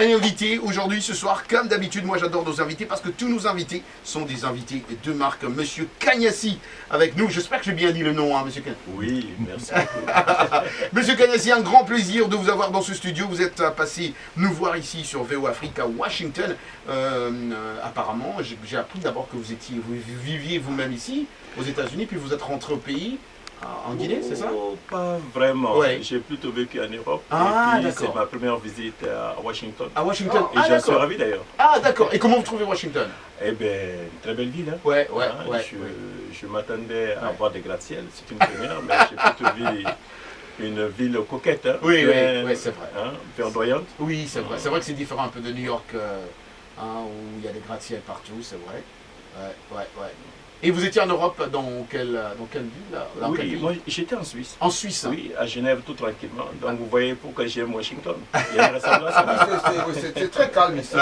un invité aujourd'hui, ce soir, comme d'habitude. Moi, j'adore nos invités parce que tous nos invités sont des invités de marque. Monsieur Cagnassi avec nous. J'espère que j'ai bien dit le nom, hein, Monsieur Cagnassi. Oui, merci beaucoup. Monsieur Cagnassi, un grand plaisir de vous avoir dans ce studio. Vous êtes passé nous voir ici sur VO Afrique à Washington. Apparemment, j'ai appris d'abord que vous viviez vous-même ici, aux États-Unis, puis vous êtes rentré au pays. En Guinée, c'est ça? Pas vraiment. Ouais. J'ai plutôt vécu en Europe. Ah, et puis c'est d'accord. ma première visite à Washington. À Washington. Et j'en suis ravi d'ailleurs. Ah, d'accord. Et comment vous trouvez Washington? Eh bien, très belle ville. Hein. Ouais. Je m'attendais à voir des gratte-ciel, c'est une première, mais j'ai plutôt vu une ville coquette. Hein, Oui, c'est vrai. Hein, verdoyante. Oui, c'est vrai. C'est vrai que c'est différent un peu de New York, où il y a des gratte-ciel partout, c'est vrai. Ouais. Et vous étiez en Europe dans quelle ville là? Dans quel Oui, pays? moi j'étais en Suisse. En Suisse? Oui, à Genève, tout tranquillement. Donc vous voyez pourquoi j'aime Washington. Il y a une ressemblance. C'est très calme ici.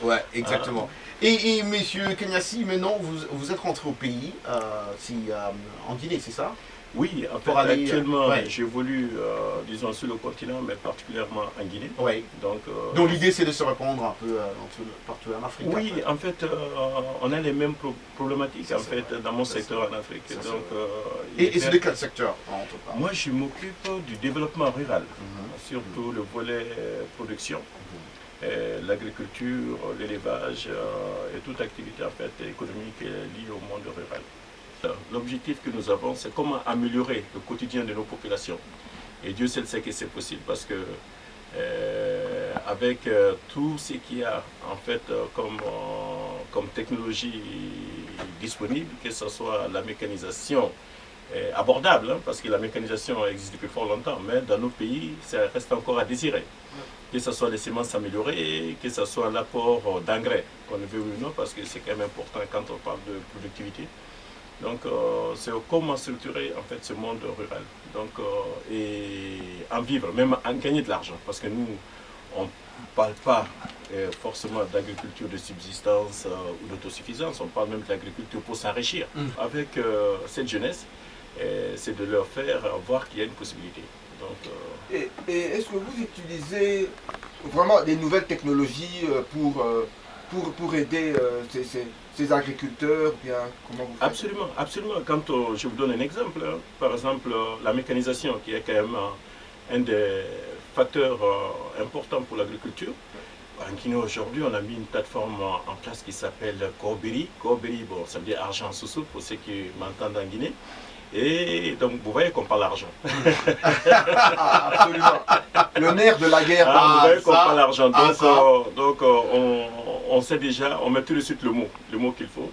Ouais, exactement. Et messieurs Cagnassi, maintenant vous êtes rentré au pays, en Guinée, c'est ça? Oui, en fait, Pour aller, actuellement, j'évolue, disons, sur le continent, mais particulièrement en Guinée. Oui. Donc l'idée, c'est de se répandre un peu partout en Afrique. Oui, après. en fait, on a les mêmes problématiques en fait, dans mon secteur en Afrique. Donc, et c'est de quel secteur Moi, je m'occupe du développement rural, surtout le volet production, l'agriculture, l'élevage et toute activité en fait, économique liée au monde rural. L'objectif que nous avons, c'est comment améliorer le quotidien de nos populations. Et Dieu seul sait que c'est possible parce que avec tout ce qu'il y a en fait comme technologie disponible, que ce soit la mécanisation abordable, hein, parce que la mécanisation existe depuis fort longtemps, mais dans nos pays, ça reste encore à désirer. Que ce soit les semences améliorées, que ce soit l'apport d'engrais, qu'on le veuille ou non, parce que c'est quand même important quand on parle de productivité. Donc, c'est comment structurer en fait ce monde rural. Donc, et en vivre, même en gagner de l'argent. Parce que nous, on ne parle pas forcément d'agriculture de subsistance ou d'autosuffisance. On parle même de l'agriculture pour s'enrichir. Avec cette jeunesse, c'est de leur faire voir qu'il y a une possibilité. Donc, Et est-ce que vous utilisez vraiment des nouvelles technologies pour aider ces agriculteurs, bien, comment vous faites? Absolument. Quand je vous donne un exemple, hein, par exemple la mécanisation qui est quand même un des facteurs importants pour l'agriculture. En Guinée aujourd'hui, on a mis une plateforme en place qui s'appelle Kobiri. Kobiri, bon, ça veut dire argent sous soupe pour ceux qui m'entendent en Guinée. Et donc, vous voyez qu'on parle argent. Absolument. Le nerf de la guerre. Vous voyez qu'on parle argent. Donc, on sait déjà, on met tout de suite le mot qu'il faut.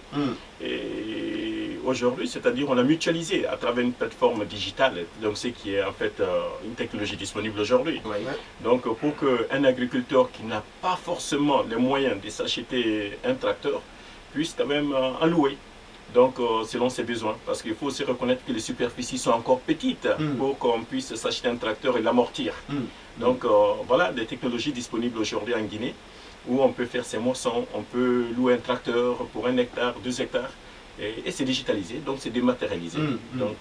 Et aujourd'hui, c'est-à-dire, on a mutualisé à travers une plateforme digitale, donc ce qui est en fait une technologie disponible aujourd'hui. Donc, pour qu'un agriculteur qui n'a pas forcément les moyens de s'acheter un tracteur puisse quand même en louer. Donc, selon ses besoins, parce qu'il faut aussi reconnaître que les superficies sont encore petites pour qu'on puisse s'acheter un tracteur et l'amortir. Donc, voilà des technologies disponibles aujourd'hui en Guinée, où on peut faire ses moissons, on peut louer un tracteur pour 1 hectare, 2 hectares, et c'est digitalisé, donc c'est dématérialisé. Donc,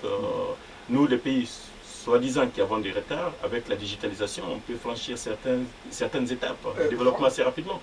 nous, les pays soi-disant qui avons des retards, avec la digitalisation, on peut franchir certaines étapes de développement assez rapidement.